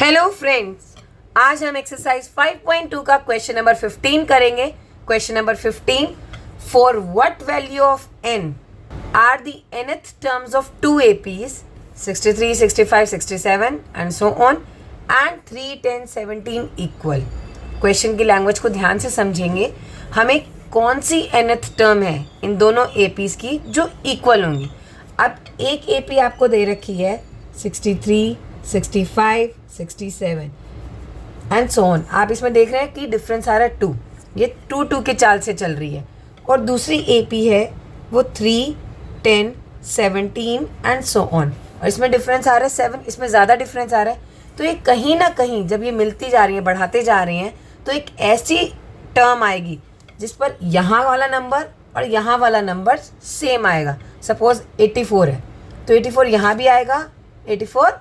Hello friends, आज हम exercise 5.2 का क्वेश्चन नंबर 15 करेंगे। Question number 15, for what value of n are the nth terms of two APs 63, 65, 67 and so on and 3, 10, 17 equal. Question की language को ध्यान से समझेंगे। हमें कौन सी nth टर्म है इन दोनों APs की जो इक्वल होंगी। अब एक AP आपको दे रखी है 63, 65, 67 एंड सो ऑन। आप इसमें देख रहे हैं कि डिफरेंस आ रहा है 2, ये 2 के चाल से चल रही है। और दूसरी AP है वो 3, 10, 17 एंड सो ऑन, और इसमें डिफरेंस आ रहा है 7, इसमें ज़्यादा डिफरेंस आ रहा है। तो ये कहीं ना कहीं जब ये मिलती जा रही है, बढ़ाते जा रही हैं, तो एक ऐसी टर्म आएगी जिस पर यहाँ वाला नंबर और यहाँ वाला नंबर सेम आएगा। सपोज 84 है तो 84 यहाँ भी आएगा, 84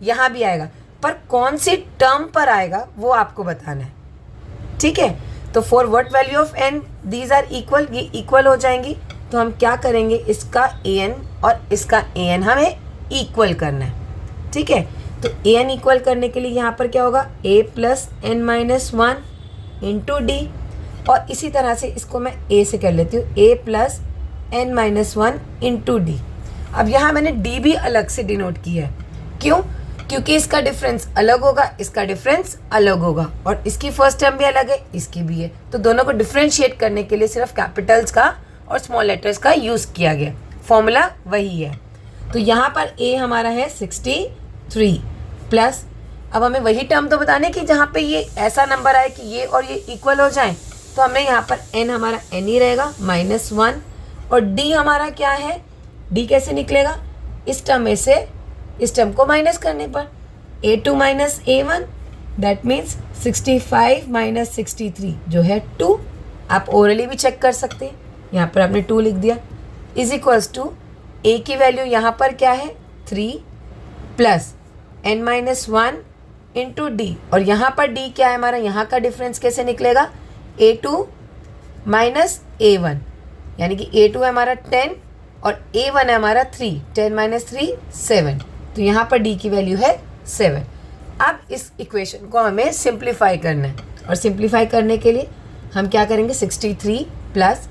यहाँ भी आएगा, पर कौन सी टर्म पर आएगा वो आपको बताना है। ठीक है, तो for what value of n these are equal, ये इक्वल हो जाएंगी। तो हम क्या करेंगे, इसका an और इसका an हमें इक्वल करना है। ठीक है, तो an इक्वल करने के लिए यहाँ पर क्या होगा, a plus n minus 1 into D, और इसी तरह से इसको मैं a से कर लेती हूँ, a plus n minus 1 into D. अब यहाँ मैंने d भी अलग से डिनोट किया है। क्यों? क्योंकि इसका डिफरेंस अलग होगा, इसका डिफरेंस अलग होगा, और इसकी फर्स्ट टर्म भी अलग है, इसकी भी है। तो दोनों को डिफरेंशिएट करने के लिए सिर्फ कैपिटल्स का और स्मॉल लेटर्स का यूज़ किया गया। फॉर्मूला वही है। तो यहाँ पर a हमारा है 63 प्लस, अब हमें वही टर्म तो बताने कि जहाँ पे ये ऐसा नंबर आए कि ये और ये इक्वल हो जाएं। तो हमने यहाँ पर n हमारा n ही रहेगा -1, और d हमारा क्या है, d कैसे निकलेगा, इस टर्म में से इस टर्म को माइनस करने पर a2 minus a1, that means 65 minus 63 जो है 2। आप ओरली भी चेक कर सकते हैं, यहाँ पर आपने 2 लिख दिया, इज इक्वल्स टू a की वैल्यू यहाँ पर क्या है 3 plus n minus 1 into D, और यहाँ पर d क्या है हमारा, यहाँ का डिफरेंस कैसे निकलेगा, a2 माइनस a1, यानी कि a2 है हमारा 10 और a1 है हमारा 3, 10 माइनस 3 7, तो यहाँ पर d की वैल्यू है 7। अब इस इक्वेशन को हमें सिंप्लीफाई करना है, और सिंप्लीफाई करने के लिए हम क्या करेंगे, 63 प्लस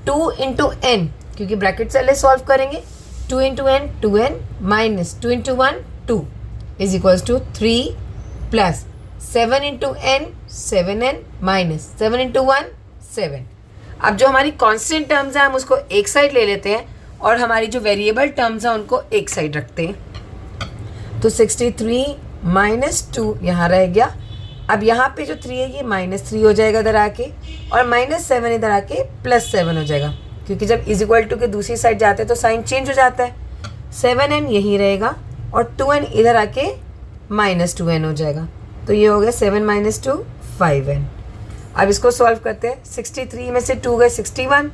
2 इंटू n, क्योंकि ब्रैकेट से सॉल्व करेंगे, 2 into n 2n minus 2 into 1 2 is equals to 3 plus 7 into n 7n minus 7 into 1 7। अब जो हमारी कांस्टेंट टर्म्स हैं हम उसको एक साइड ले लेते हैं, और हमारी जो वेरिएबल टर्म्स हैं उनको एक साइड रखते हैं। तो 63 माइनस 2 यहाँ रह गया। अब यहाँ पे जो 3 है ये -3 हो जाएगा इधर आके, और -7 इधर आके +7 हो जाएगा, क्योंकि जब इज इक्वल टू के दूसरी साइड जाते हैं तो साइन चेंज हो जाता है। 7n यहीं रहेगा और 2n इधर आके -2n हो जाएगा। तो ये हो गया 7 माइनस 2 5n। अब इसको सॉल्व करते हैं। 63 में से 2 गए 61,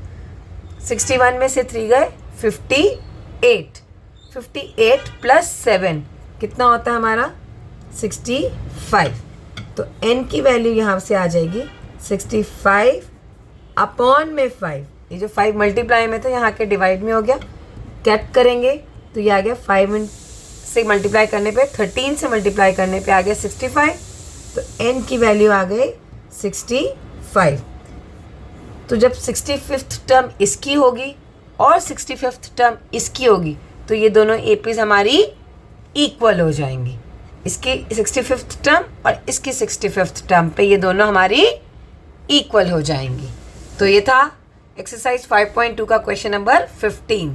61 में से 3 गए 58, 58 प्लस 7 कितना होता है हमारा 65। तो n की वैल्यू यहाँ से आ जाएगी 65 अपॉन में 5, ये जो 5 मल्टीप्लाई में था यहाँ के डिवाइड में हो गया, कैट करेंगे तो ये आ गया 5 से मल्टीप्लाई करने पे, 13 से मल्टीप्लाई करने पे आ गया 65। तो n की वैल्यू आ गई 65। तो जब 65th टर्म इसकी होगी और 65th टर्म इसकी होगी तो ये दोनों APs हमारी इक्वल हो जाएंगी। इसकी 65th टर्म और इसकी 65th टर्म पे ये दोनों हमारी इक्वल हो जाएंगी। तो ये था एक्सरसाइज 5.2 का क्वेश्चन नंबर 15।